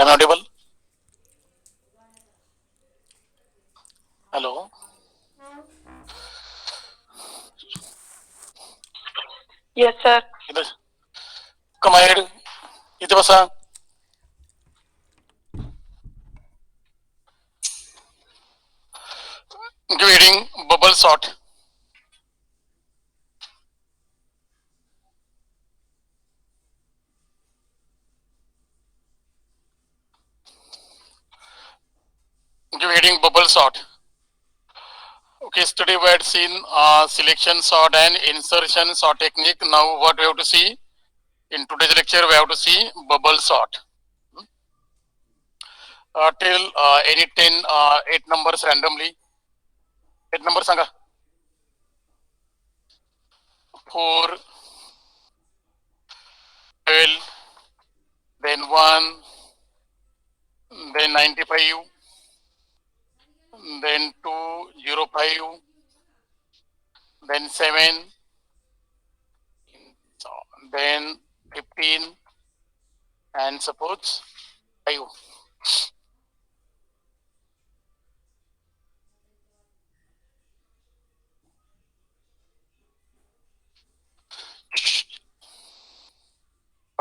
Am I audible? Hello. Yes, sir. इधर come ahead. इधर बसा. Reading bubble sort. Reading bubble sort. Okay, yesterday we had seen selection sort and insertion sort technique. Now what we have to see in today's lecture, we have to see bubble sort. Till any 10, 8 numbers randomly. 8 numbers sanga. 4, 12, then 1, then 95, then 205, then 7, then 15, and suppose 5.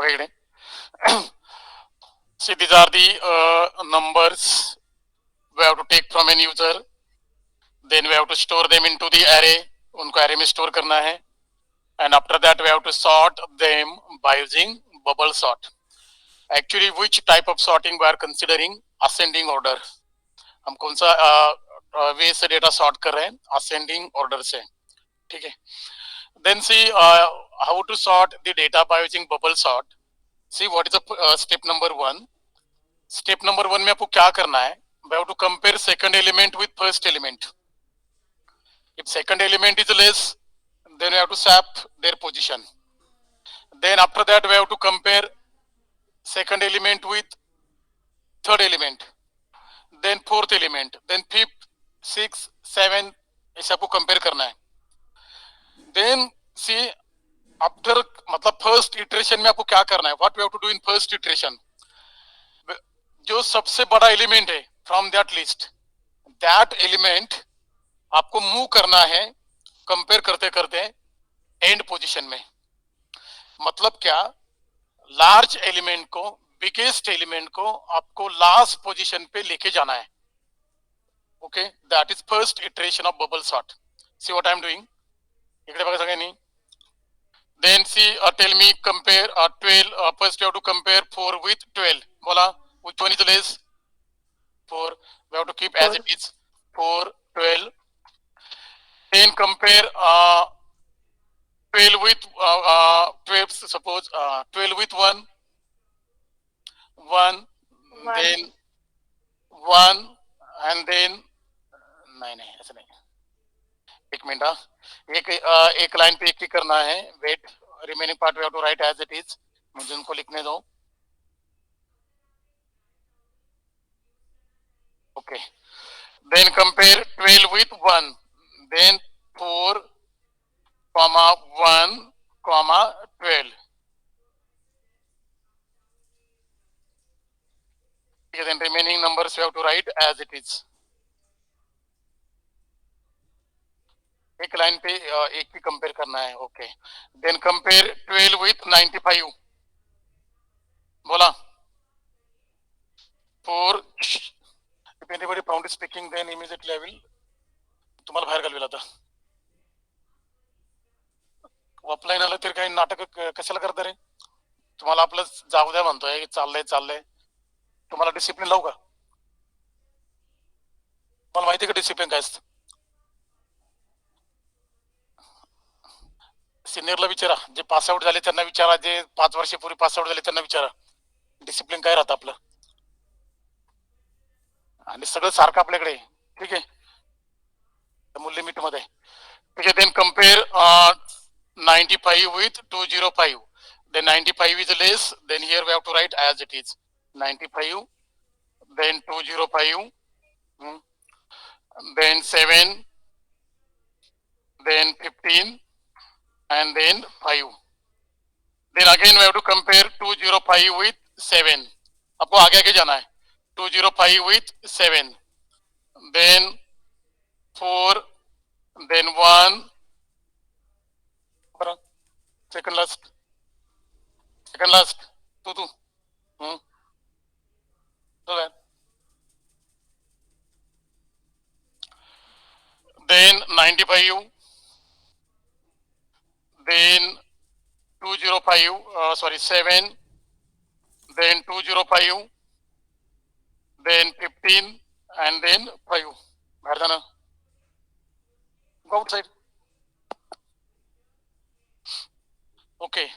Okay. See, these are the numbers we have to take from an user. Then we have to store them into the array. उनको array में store करना है. And after that we have to sort them by using bubble sort. Actually, which type of sorting we are considering? Ascending order. हम कौन सा वे से data sort कर रहे हैं? Ascending order से. ठीक है. Then see how to sort the data by using bubble sort. See what is the step number 1. Step number 1 में आपको क्या करना है? We have to compare second element with first element. If second element is less, then we have to swap their position. Then after that we have to compare second element with third element, then fourth element, then fifth, sixth, seventh, ऐसे आपको compare करना है. Then see after मतलब first iteration में आपको क्या करना है? What we have to do in first iteration? जो सबसे बड़ा एलिमेंट है from that list, that element आपको मूव करना है कंपेयर करते करते एंड पोजीशन में. मतलब क्या? लार्ज एलिमेंट को, बिगेस्ट एलिमेंट को आपको लास्ट पोजीशन पे लेके जाना है. Okay, that is first iteration of bubble sort. See what I am doing. इकडे बघा सगळ्यांनी. Then see, tell me, compare 12. First you have to compare 4 with 12. बोला, which one is less? 4. We have to keep as it is. 4, 12. Then compare 12 with 12. Suppose 12 with 1. 1. Then 1 and then नहीं ऐसा नहीं. एक minute. एक line पे एक ही करना है. Wait, remaining part we have to write as it is. मुझे उनको लिखने दो. Okay. Then compare 12 with 1. Then 4, 1, 12. Then remaining numbers we have to write as it is. एक लाइन पे एक ही कंपेयर करना है. ओके. Then compare 12 with 95. बोला 4. If anybody proud is speaking, then immediately I will तुम्हाला बाहेर घालविला आता. ऑफलाईन आलं तर काही नाटक कशाला करता रे? तुम्हाला आपलं जाऊ द्या म्हणतोय, चाललंय. तुम्हाला डिसिप्लिन लावू का? मला माहिती का डिसिप्लिन काय असतं? सिनियरला विचारा, जे पास आउट झाले त्यांना विचारा, जे 5 वर्षापूर्वी पास आउट झाले त्यांना विचारा, डिसिप्लिन काय राहतं आपलं. आणि सगळं सारखं आपल्याकडे. ठीक आहे, मूल्य लिमिट मध्ये. ठीक आहे. Then compare 95 with 205. Then 95 is less. Then here we have to write as it is. 95. Then 205. Then 7. Then 15. And then 5. Then again we have to compare 205 with 7. आपको आगे आगे जाना है. 205 with 7, then 4, then 1, second last, two. So that. Then 95, then 7, then 205, then 15, and then 5. Bharadana, go outside. Okay.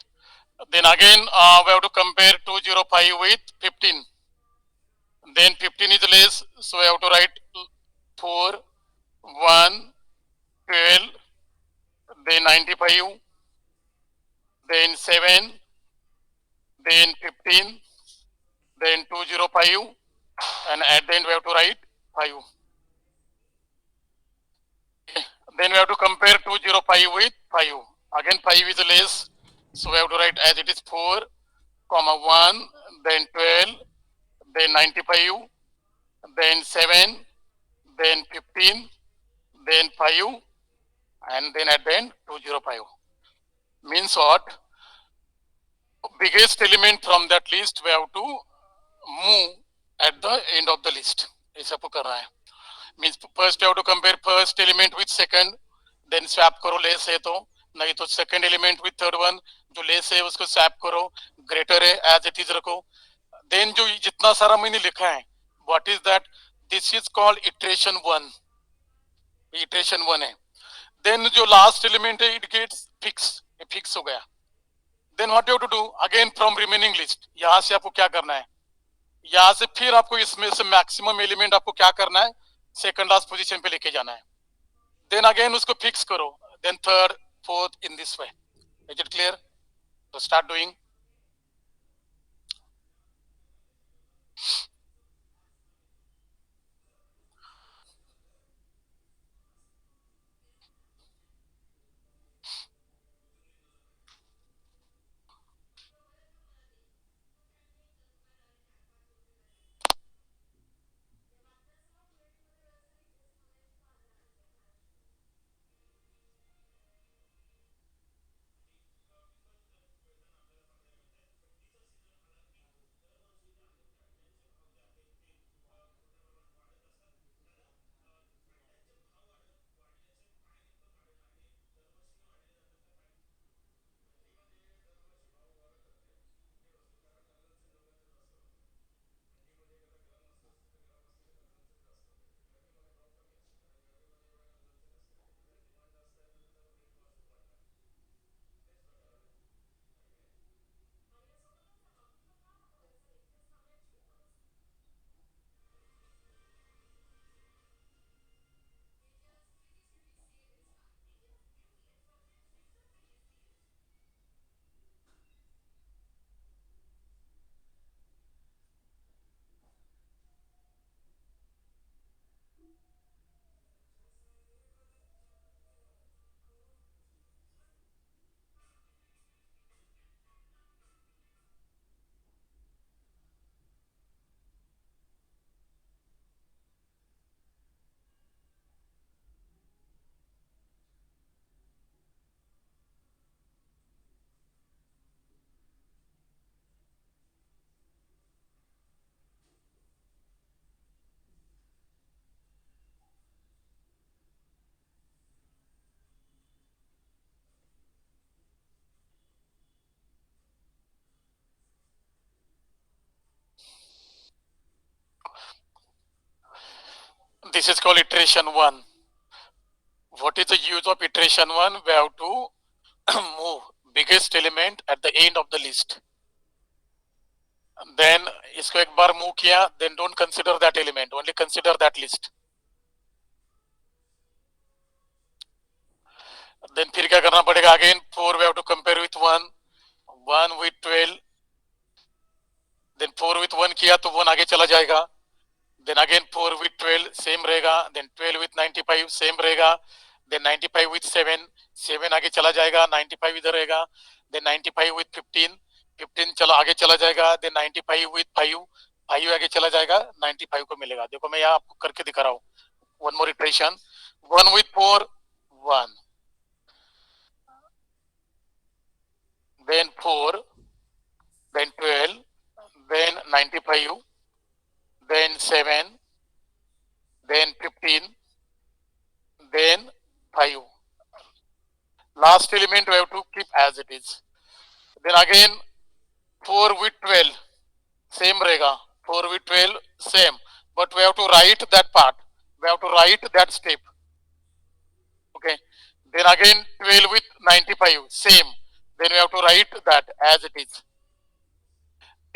Then again, we have to compare 205 with 15. Then 15 is less, so we have to write 4, 1, 12, then 95, then 7, then 15, then 205, and at the end we have to write 5. Okay. Then we have to compare 205 with 5. Again 5 is less, so we have to write as it is 4, 1, then 12, then 95, then 7, then 15, then 5, and then at the end 205. Means what? Biggest element from that list we have to move at the end of the list. ऐसा आपको करना है. Means first you have to compare first element with second, then swap करो less है तो, नहीं तो second element with third one, जो less है उसको swap करो, greater है as it is रखो. Then जो जितना सारा मैंने लिखा है, what is that? This is called iteration 1. Iteration 1 है. Then जो last element है, it gets fix हो गया. Then what you have to do? Again from remaining list, यहाँ से आपको क्या करना है? यहाँ से फिर आपको इसमें से मैक्सिमम एलिमेंट आपको क्या करना है? सेकंड लास्ट पोजीशन पे लेके जाना है. देन अगेन उसको फिक्स करो, then third, fourth, in this way. Is it clear? तो start doing. This is called iteration 1. What is the use of iteration 1? We have to move biggest element at the end of the list. Then इसको एक बार move किया, then don't consider that element, only consider that list. Then फिर क्या करना पड़ेगा? Again 4 we have to compare with 1, 1 with 12, then 4 with 1 किया तो 1 आगे चला जाएगा. Then again 4 with 12 same रहेगा, then 12 with 95 same रहेगा, then 95 with 7, 7 आगे चला जाएगा, 95 इधर रहेगा, then 95 with 15, 15 चला आगे चला जाएगा, then 95 with 5, 5 आगे चला जाएगा, 95 को मिलेगा। देखो मैं यहाँ आपको करके दिखा रहा हूँ। One more iteration, 1 with 4, 1, then 4, then 12, then 95, then 7, then 15, then 5. Last element we have to keep as it is. Then again 4 with 12, same रहेगा, 4 with 12 same, but we have to write that part, we have to write that step. Okay, then again 12 with 95, same, then we have to write that as it is.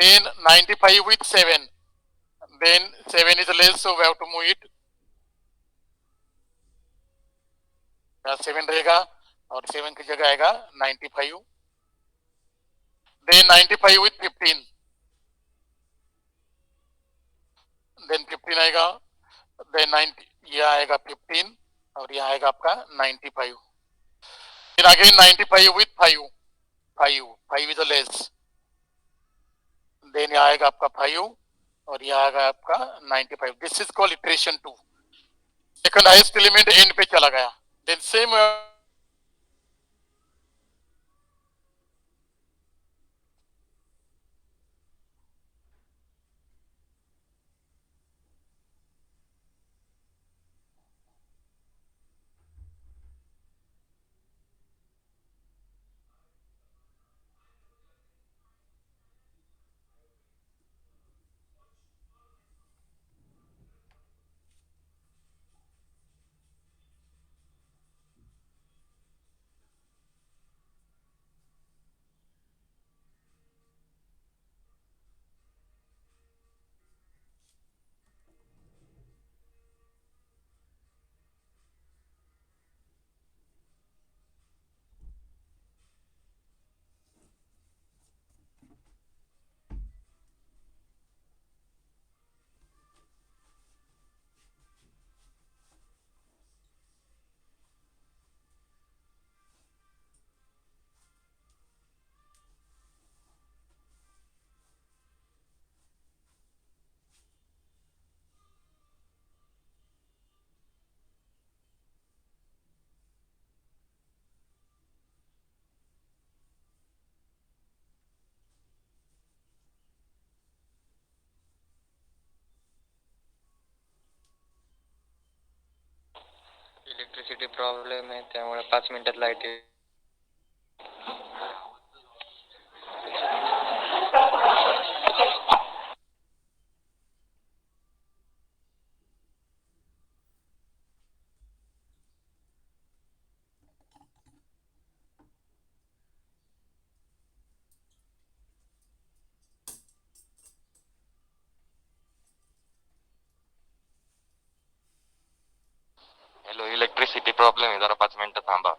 Then 95 with 7, then 7 is less, so we have to move it, 7 रहेगा और 7 की जगह आएगा 95. Then 95 with 15, then 15 आएगा, then 90, ये आएगा 15 और ये आएगा आपका 95. Then again 95 with 5, 5 is a less, then ये आएगा आपका 5 और ये आएगा आपका 95. This is called iteration 2. Second highest element end पे चला गया. Then same इलेक्ट्रिसिटी प्रॉब्लेम आहे त्यामुळे 5 मिनिटात लाईट येईल. हॅलो, इलेक्ट्रिसिटी प्रॉब्लेम आहे, जरा 5 मिनिटं थांबा.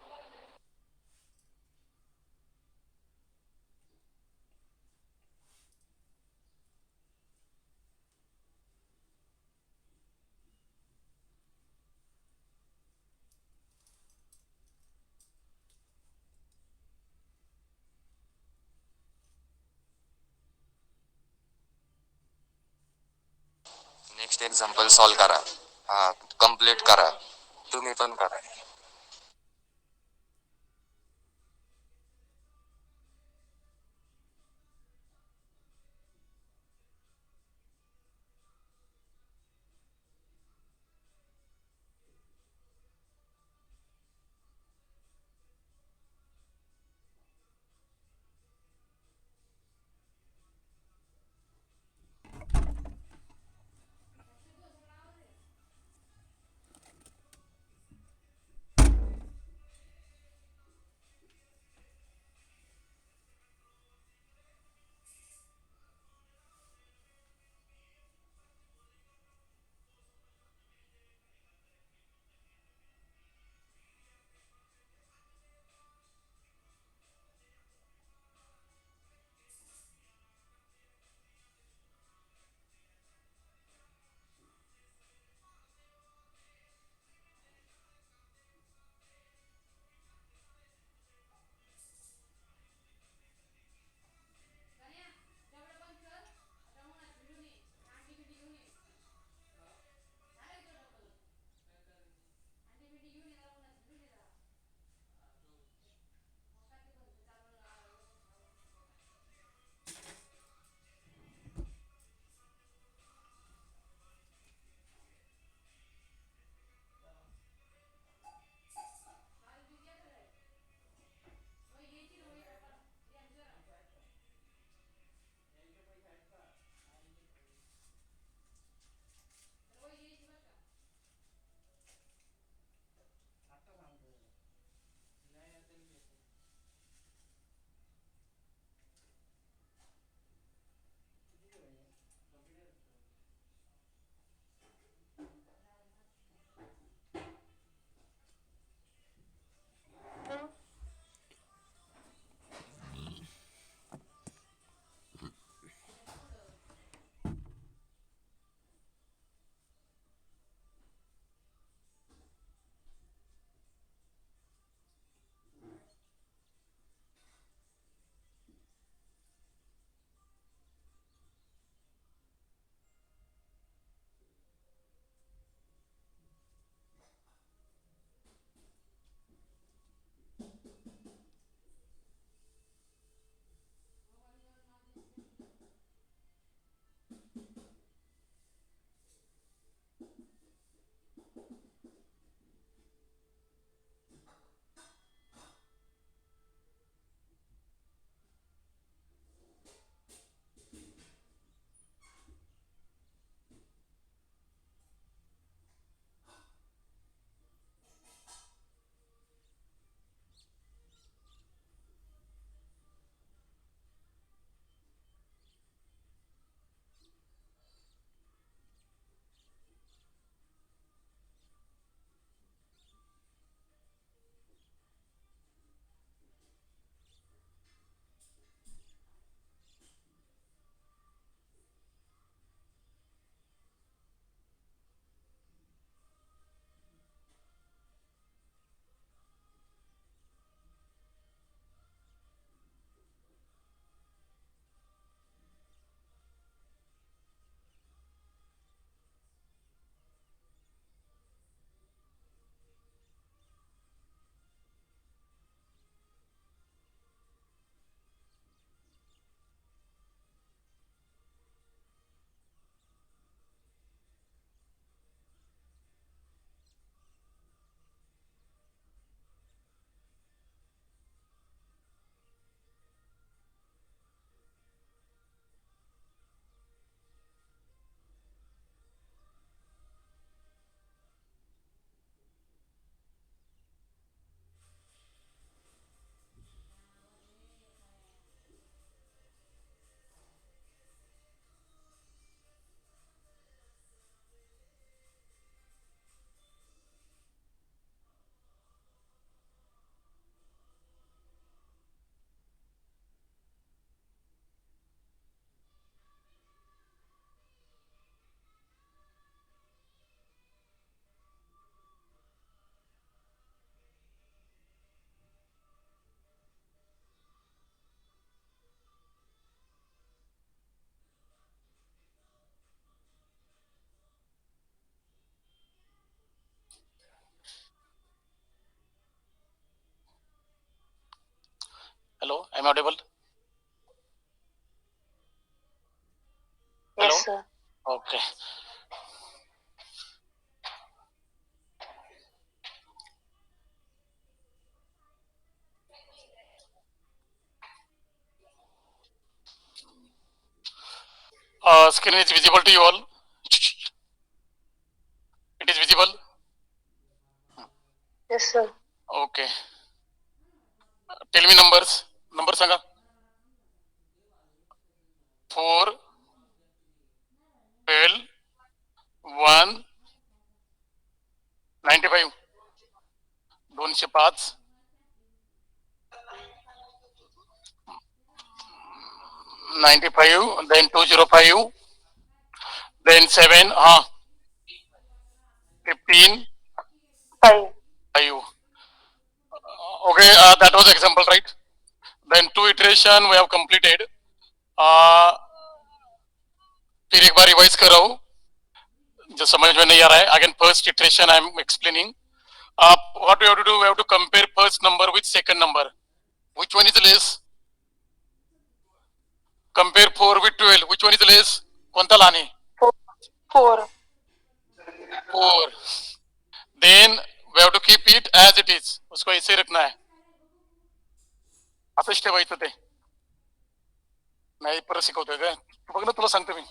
नेक्स्ट एक्झाम्पल सॉल्व करा. हां, कंप्लीट करा. तुम्ही पण करा. I'm audible? Hello? Yes, sir. Okay. Screen is visible to you all. It is visible. Yes, sir. Okay. Tell me numbers. Number sanga. 4, 12, 1, 95. 205. 95. Then 205. Then 7. 15. 5. 5. Okay. That was example, right? Then 2 iteration we have completed. फिर एक बार revise कर रहा हूँ जो समझ में नहीं आ रहा है. Again first iteration I am explaining. What we have to do, we have to compare first number with second number. Which one is less? Compare 4 with 12. Which one is less? कोणता लहान आहे? 4. 4. Then we have to keep it as it is. उसको ऐसे रखना है. असंच ठेवायचं ते. नाही परत शिकवतोय का? बघ ना तुला सांगतो मी.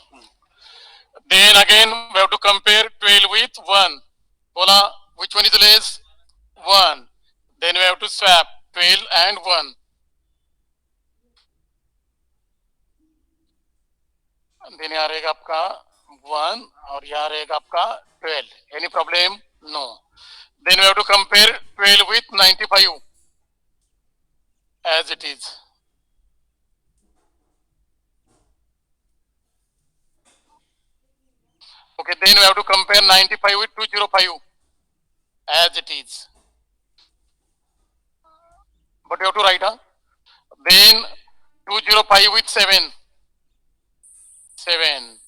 Then again we have to compare 12 with 1. बोला which one is less? 1. Then we have to swap 12 and 1. then यहाँ रहेगा आपका 1 और यहाँ रहेगा आपका 12. Any problem? No. Then we have to compare 12 with 95 as it is. Okay, then we have to compare 95 with 205 as it is. But you have to write, Then 205 with 7. 7.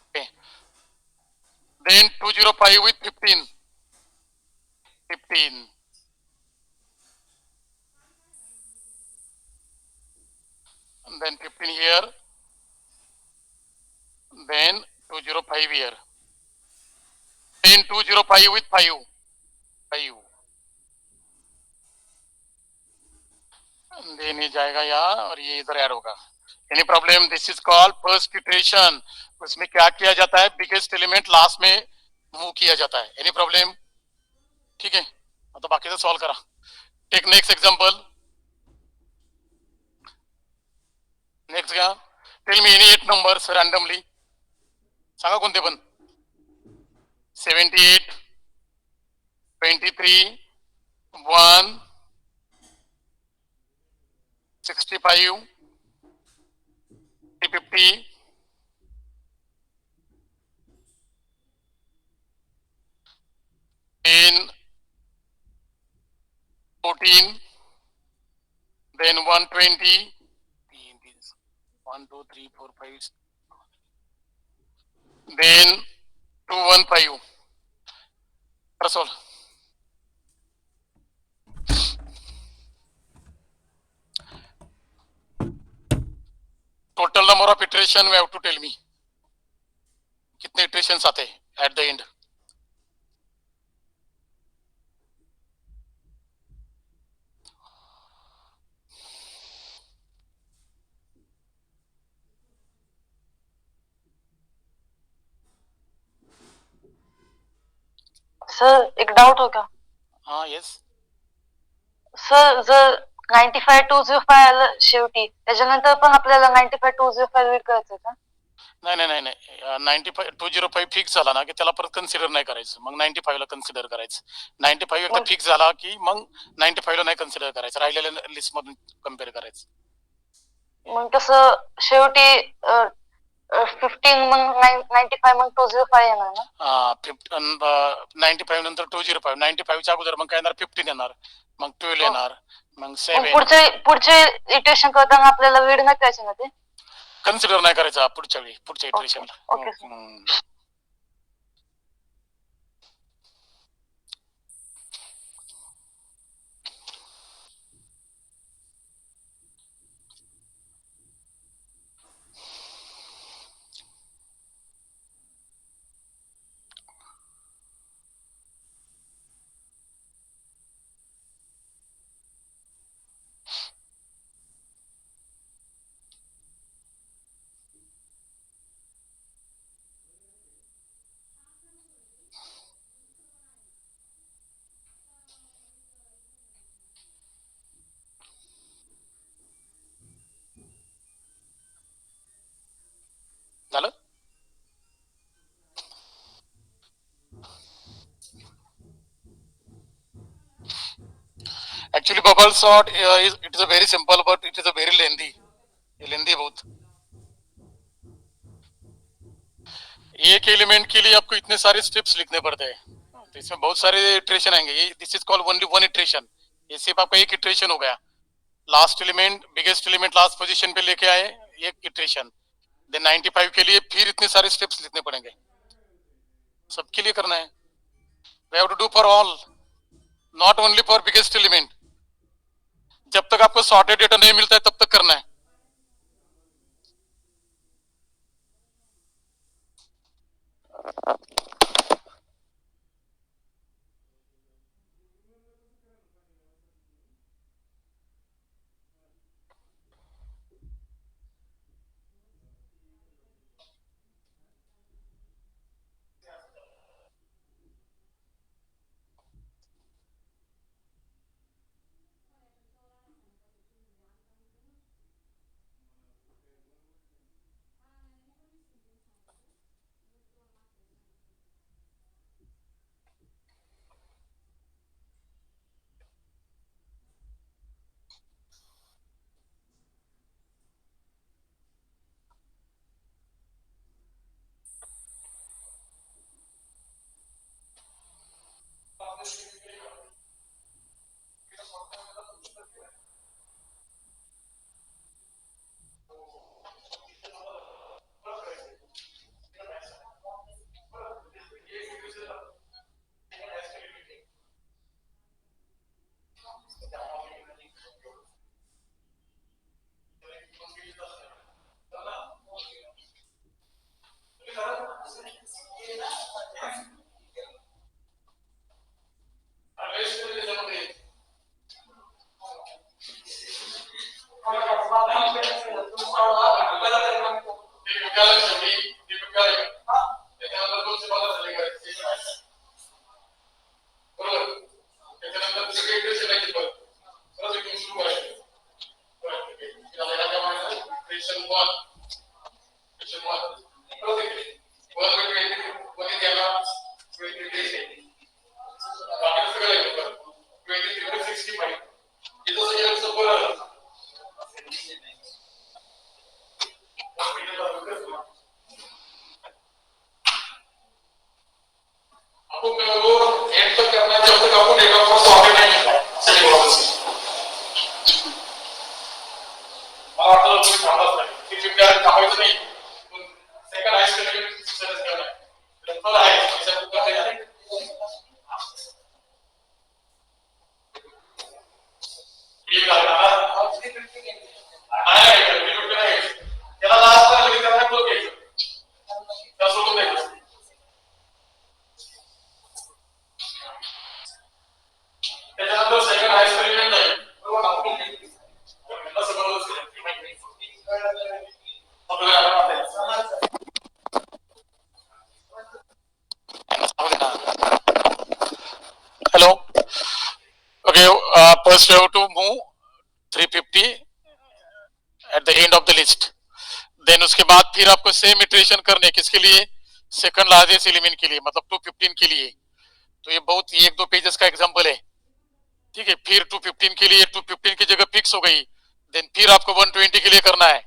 Okay. Then 205 with 15. 15. And then 15 here. Then 205 here. Then 205 with 5. 5. then ये जाएगा यहाँ और ये इधर add होगा. Any problem? This is called first iteration. उसमें क्या किया जाता है? बिगेस्ट एलिमेंट लास्ट में मूव किया जाता है. Any problem? ठीक है, तो बाकी से सॉल्व करा. Take next example. नेक्स्ट क्या? Tell me any 8 numbers randomly. सांगा कोणते पण. 78, 23, 1, 65, 50, 10, 14, then 120, 1, 2, 3, 4, 5, then 215. That's all. Total number of iteration we have to tell me. कितने iterations आते हैं at the end? सर एक डाऊट होता. हाँ येस. सर जर 95 205 आलं शेवटी त्याच्यानंतर पण आपल्याला 95 205 रीड करायचं का? नाही नाही नाही नाही. 95 205 फिक्स झाला ना की त्याला परत कन्सिडर नाही करायचं. मग 95 ला कन्सिडर करायचं. 95 एकदा फिक्स झाला की मग 95 ला नाही कन्सिडर करायचं. राहिलेल्या लिस्ट मधून कम्पेअर करायचं. मग तसं शेवटी 15 मग 95 मग 205 येणार ना? 95 नंतर 205. 95 च्या अगोदर मग काय येणार? 15 येणार. मग 12 येणार. मग 7. पुढचे इटरेशन करताना आपल्याला रीड नाही करायचं ना ते? कन्सिडर नाही करायचा पुढच्या वेळी, पुढच्या इटरेशनला. Okay. Actually, bubble sort it is a very simple, but it is a very lengthy बहुत. एक एलिमेंट के लिए आपको इतने सारे स्टेप्स लिखने पड़ते हैं, तो इसमें बहुत सारे इटरेशन आएंगे. ये this is called only one iteration. ये सिर्फ आपका एक इटरेशन हो गया. Last element, biggest element last position पे लेके आए, एक इटरेशन. देन 95 के लिए फिर इतने सारे स्टेप्स लिखने पड़ेंगे. सबके लिए करना है. We have to do for all, not only for biggest element. जब तक आपको सॉर्टेड डेटा नहीं मिलता है तब तक करना है. Hello. Okay. First we have to move 350 at the end of the list. Then उसके बाद फिर आपको सेम इटरेशन करने, किसके लिए? सेकंड लार्जेस्ट एलिमेंट के लिए, मतलब 215 के लिए. तो ये बहुत एक दो पेजेस का एग्जांपल है. ठीक है. फिर 215 के लिए 215 की जगह फिक्स हो गई. देन फिर आपको 120 के लिए करना है.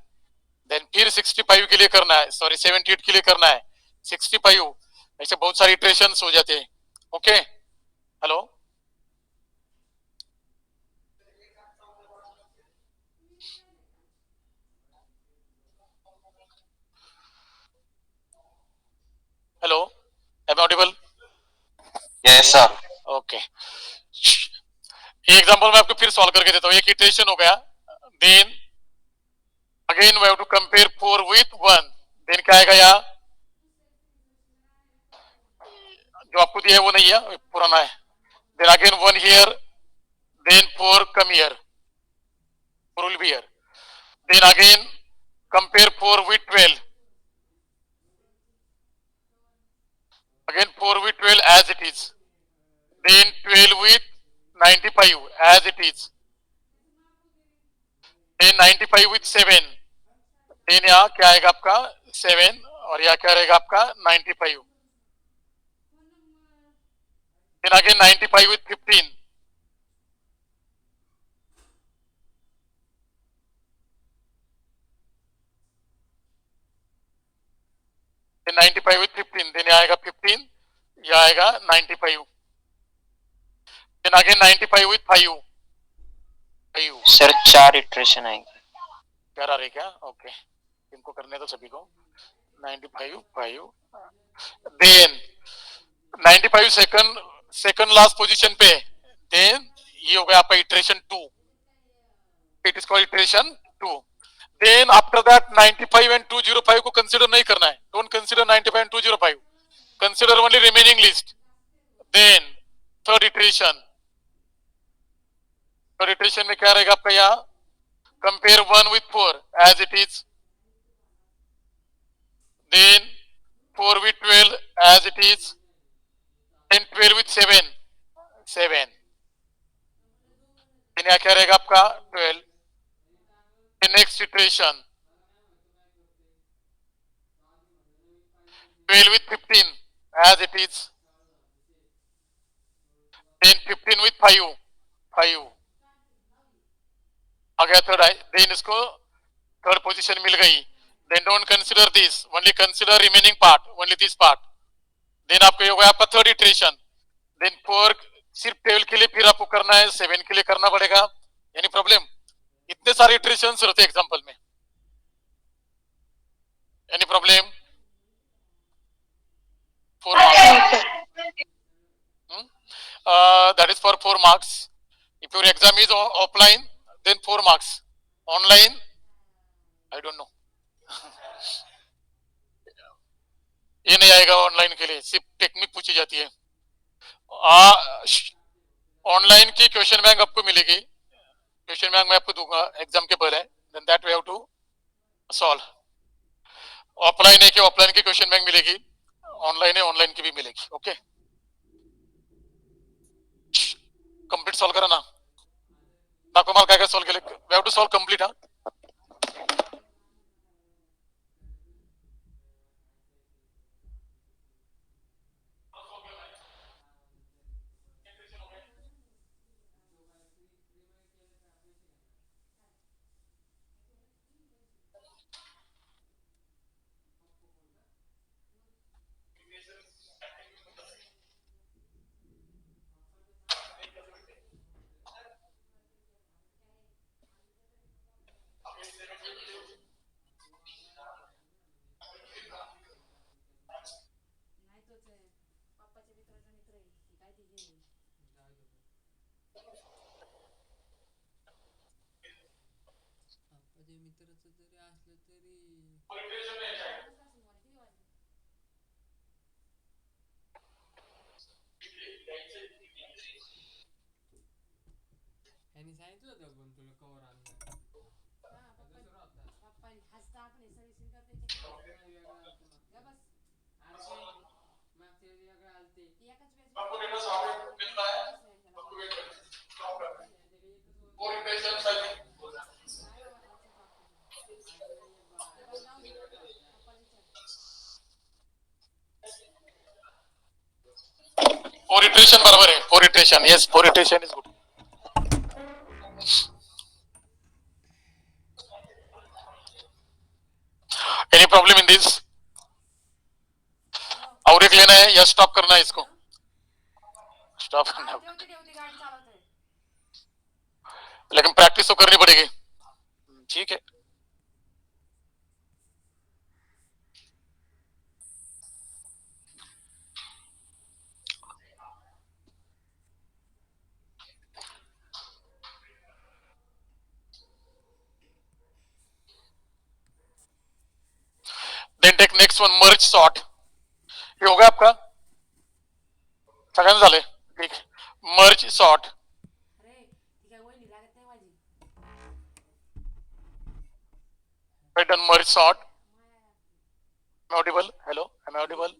देन फिर 65 के लिए करना है, सॉरी 78 के लिए करना है, 65. ऐसे बहुत सारे इटरेशंस हो जाते हैं. Okay. Hello. Hello. Am audible? Yes, sir. Okay. ये एग्जांपल मैं आपको फिर सॉल्व करके देता हूँ. एक इटरेशन हो गया. Then again we have to compare 4 with 1. Then क्या आएगा? यहाँ जो आपको दिया है वो नहीं है, पुराना है. Then again 1 here, then 4 come here, 4 will be here. Then again compare 4 with 12. Again 4 with 12 as it is. Then 12 with 95 as it is. Then 95 with 7. Then यहाँ क्या आएगा आपका 7 और यहाँ क्या रहेगा आपका 95. Then again 95 with 15. then 95 with 15, then ये आएगा 15, ये आएगा 95, then again 95 with 5, 5 sir 4 iteration आएंगे। क्या आ रही क्या? ओके, इनको करने दो सभी को। 95 5, then 95 सेकंड लास्ट पोजीशन पे, देन ये हो गया आपका iteration 2, it is called iteration 2। Then after that 95 and 205 को कंसीडर नहीं करना है, don't consider 95 and 205, consider only remaining list. Then third iteration में क्या रहेगा आपका? यहाँ compare 1 with 4 as it is, then 4 with 12 as it is, then 12 with 7, 7, then यहाँ क्या रहेगा आपका? 12। the next iteration 12 with 15 as it is, then 15 with 5, 5 आ गया थर्ड। देन इसको थर्ड पोजीशन मिल गई, then don't consider this, only consider remaining part, only this part. Then आपको ये हो गया आपका थर्ड इटरेशन। देन 4 सिर्फ 12 के लिए फिर आपको करना है, 7 के लिए करना पड़ेगा, यानी प्रॉब्लम इतने सारे इटरेशंस रहते हैं एग्जांपल में, any problem? 4 marks, that is for 4 marks. If your exam is offline, then 4 marks. Online, I don't know. ये नहीं आएगा ऑनलाइन के लिए, सिर्फ टेक्निक पूछी जाती है। ऑनलाइन की क्वेश्चन बैंक आपको मिलेगी, क्वेश्चन बैंक मैं आपको दूंगा एग्जाम के पहले, then that we have to solve. Offline है कि ऑफलाइन की क्वेश्चन बैंक मिलेगी, ऑनलाइन है ऑनलाइन की भी मिलेगी। ओके, कंप्लीट सॉल्व करा ना, दाखव मला काय काय सॉल्व केले, we have to solve complete. हा यांनी सांगितलं होतं पण तुला कवर आणलं पप्पानी हसता आपण सर्व्हिसिंग करते वेगळं आलतं बस मागच्या वेगळं आलते एकाच फोर इटरेशन बराबर है, 4 iteration, yes 4 iteration is good. Any problem in this? और एक लेना है या स्टॉप करना है इसको? स्टॉप करना है, लेकिन प्रैक्टिस तो करनी पड़ेगी। ठीक है, then take next one, merge sort. ये होगा आपका सगळ्यांना झाले ठीक, merge sort. done merge sort. Am I audible? Hello, am I audible?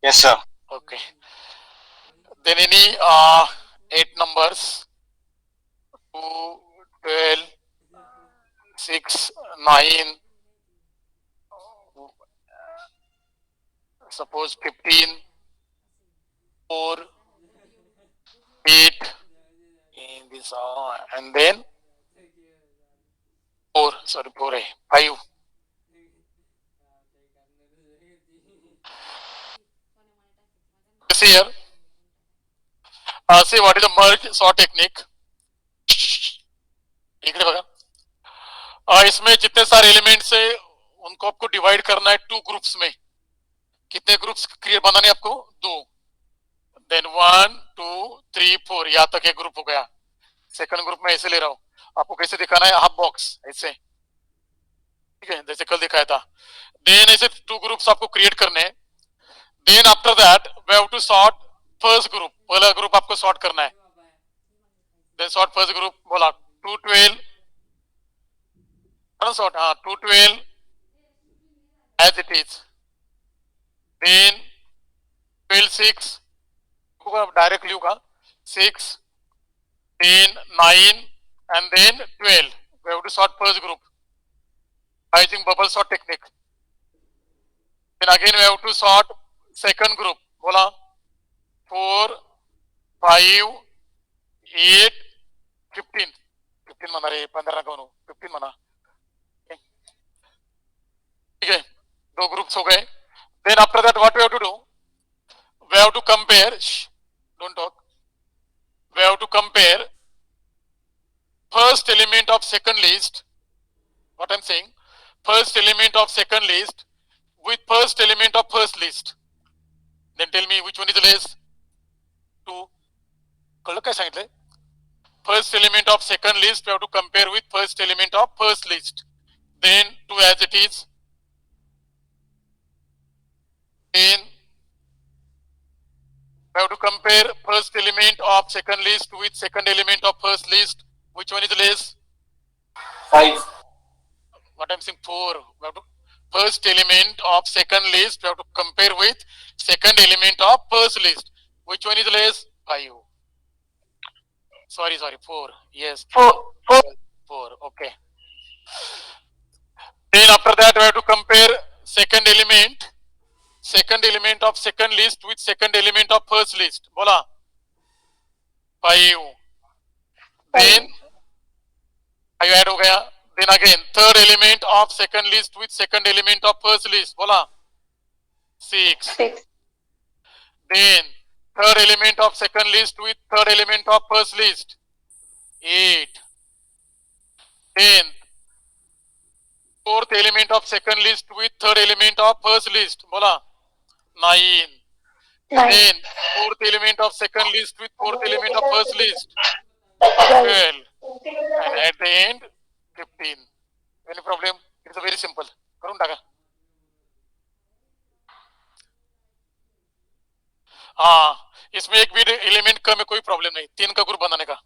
Yes sir. Okay, then any 8 numbers, 2 12 6 9, suppose 15 4 8 in this and then 4 sorry 4 5 See here. See what is the merge sort technique. इकडे बघा. इसमें जितने सारे elements है उनको आपको divide करना है टू ग्रुप्स में. कितने ग्रुप्स क्रिएट बनाने हैं आपको? दो. देन 1 2 3 4 यहाँ तक एक ग्रुप हो गया. सेकंड ग्रुप में ऐसे ले रहा हूँ. आपको कैसे दिखाना है? हाफ बॉक्स ऐसे. ठीक है, जैसे कल दिखाया था. देन ऐसे टू ग्रुप्स आपको क्रिएट करने हैं. Then after that we have to sort first group. पहला ग्रुप आपको सॉर्ट करना है. Then sort first group. बोला 212 sort 212 as it is. Then 12 6 direct लिखूंगा 6 then 9 and then 12. We have to sort first group by using bubble sort technique. Then again we have to sort second group. बोला 4 5 8 15. 15 म्हणा रे, 15 नका म्हणू, 15 म्हणा. ठीक है, दो ग्रुप्स हो गए. Then after that what we have to do? We have to compare. Don't talk. We have to compare first element of second list. What I'm saying, first element of second list with first element of first list. Then tell me which one is less. 2. कळलं काय सांगितलंय? First element of second list we have to compare with first element of first list. Then 2 as it is. Then we have to compare first element of second list with second element of first list. Which one is less? 5. What I'm saying, 4. We have to first element of second list we have to compare with second element of first list. Which one is less? 5. Sorry, 4. Yes. 4. Okay. Then after that we have to compare second element of second list with second element of first list. बोला 5. Then 5 add हो गया. Then again third element of second list with second element of first list. बोला 6. Then third element of second list with third element of first list. 8. Then fourth element of second list with third element of first list. बोला 9. Then fourth element of second list with fourth element of first list. 12. And at the end 15. Any problem? It's a very simple. करून टाका. हाँ, इसमें एक भी element कम है, कोई problem नहीं. 3 का ग्रुप बनाने का.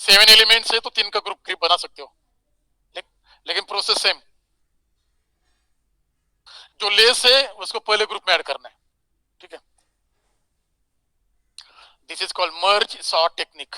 7 एलिमेंट्स है तो 3 का ग्रुप बना सकते हो. लेकिन प्रोसेस सेम. जो लेस है उसको पहले ग्रुप में ऐड करना है. ठीक है. This is called merge sort technique.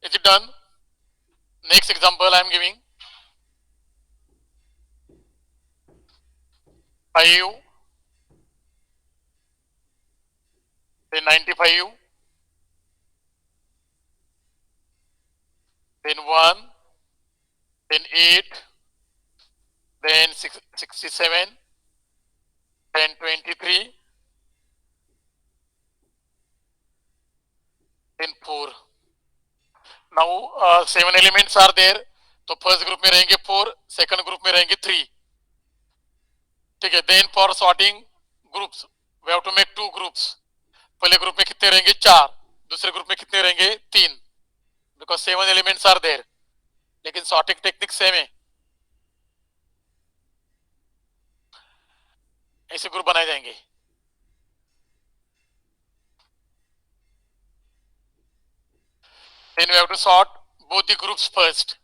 Is it done? Next example I am giving. 5, then 95, then 1, then 8, then 67, then 23, then 4. now 7 elements are there, तो फर्स्ट ग्रुप में रहेंगे 4, सेकंड ग्रुप में रहेंगे 3. ठीक है. Then for sorting groups we have to make 2 groups. पहले group में कितने रहेंगे 4, दूसरे ग्रुप में कितने रहेंगे 3, बिकॉज 7 एलिमेंट्स आर देयर. लेकिन सॉर्टिंग टेक्निक सेम है. ऐसे ग्रुप बनाए जाएंगे. Then we have to sort both the groups first.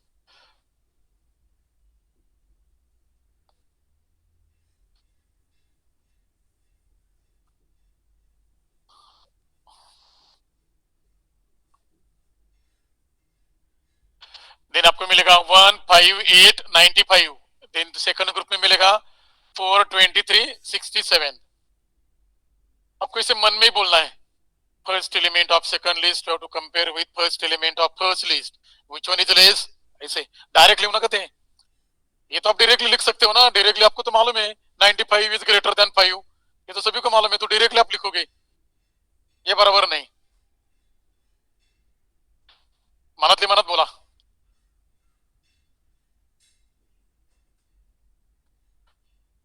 Then आपको मिलेगा 1, 5, 8, 95. Then सेकंड ग्रुप में मिलेगा 4, 23, 67. आपको इसे मन में ही बोलना है. First element of second list you have to compare with first element of first list. Which one is less? ऐसे डायरेक्टली होना कहते हैं. ये तो आप डायरेक्टली लिख सकते हो ना. डायरेक्टली आपको तो मालूम है 95 इज ग्रेटर देन 5. ये तो सभी को मालूम है, तो डायरेक्टली आप लिखोगे. ये बराबर नहीं. मनातली मनात बोला.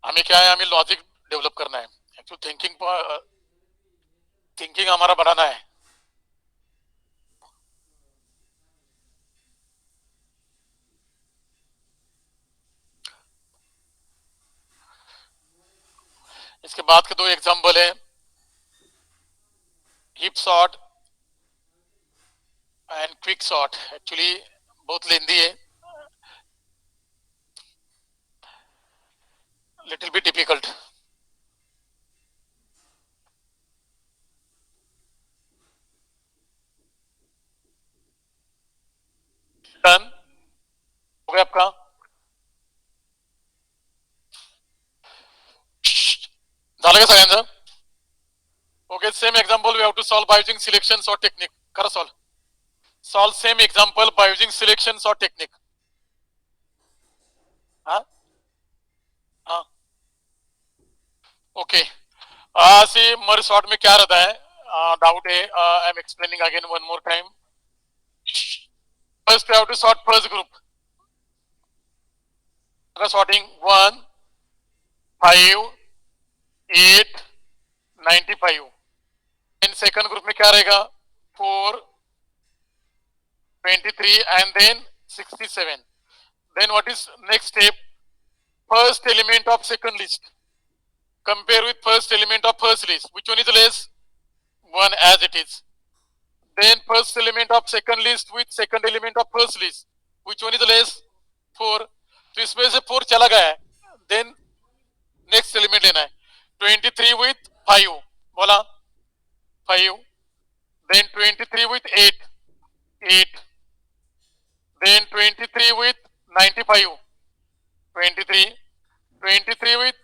हमें क्या है, हमें लॉजिक डेवलप करना है. एक्चुअली थिंकिंग हमारा बढ़ाना है. इसके बाद के 2 एग्जाम्पल है, heap sort and quick sort. Actually बहुत लेंदी है, लिटिल बी डिफिकल्ट. डन हो गया आपका. झालं का सगळ्यांचं? Okay. Same example we have to solve by using selections और टेक्निक. करा solve same example by using selections और टेक्निक. हाँ हाँ ओके. सी मर शॉर्ट में क्या रहता है, डाउट है. I am explaining again one more time. First we have to sort first group. Sorting 1, 5, 8, 95. In second group में क्या रहेगा 4, 23 and then 67. Then what is next step? First element of second list. Compare with first element of first list. Which one is less? 1 as it is. Then first element of second list with second element of first list. Which one is less? 4. तो इसमें से 4 चला गया है. Then next element लेना है. 23 with 5. बोला 5. Then 23 with 8. 8. Then 23 with 95. 23. 23 with,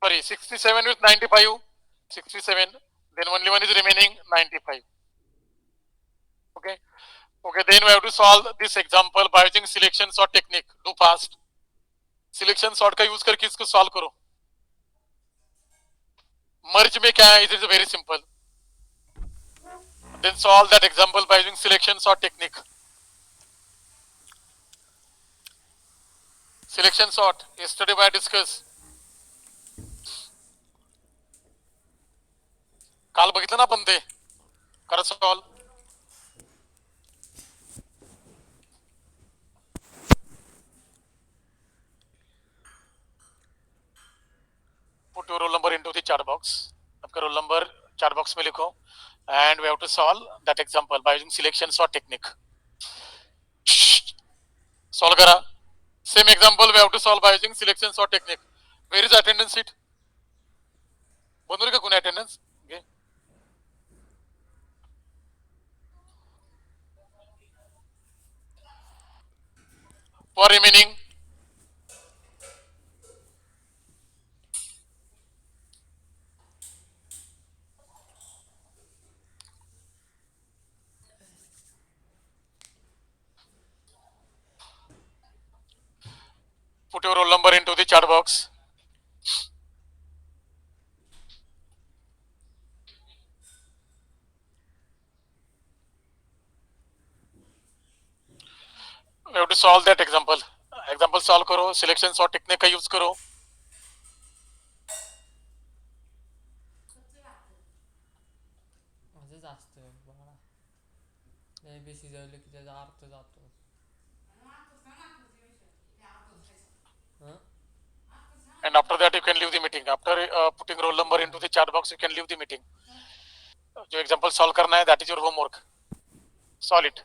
sorry, 67 with 95. 67. Then only one is remaining, 95. Okay. Okay. Then we have to solve this example by using selection sort technique. Do fast. Selection sort का use करके इसको solve करो. मर्ज में क्या है, it is very simple. Then solve that example by using selection sort technique. Selection sort. Yesterday I discussed. काल बघितलं ना आपण ते. करा solve. Put your roll number into the chat box. आपका रोल नंबर chat box में लिखो. And we have to solve that example by using selection sort technique. Solve करा. Same example we have to solve by using selection sort technique. Where is attendance sheet? बनवली का कोणी attendance? Okay. For remaining, put your roll number into the chat box. You have to solve that example. Example solve करो, selection sort technique का use करो. असंच असतं बघा. लय बेसी जवळ की त्याचा अर्थ जातो. हं? And after that you can leave the meeting. After putting roll number into the chat box, you can leave the meeting. जो example solve करना है, that is your homework. Solve it.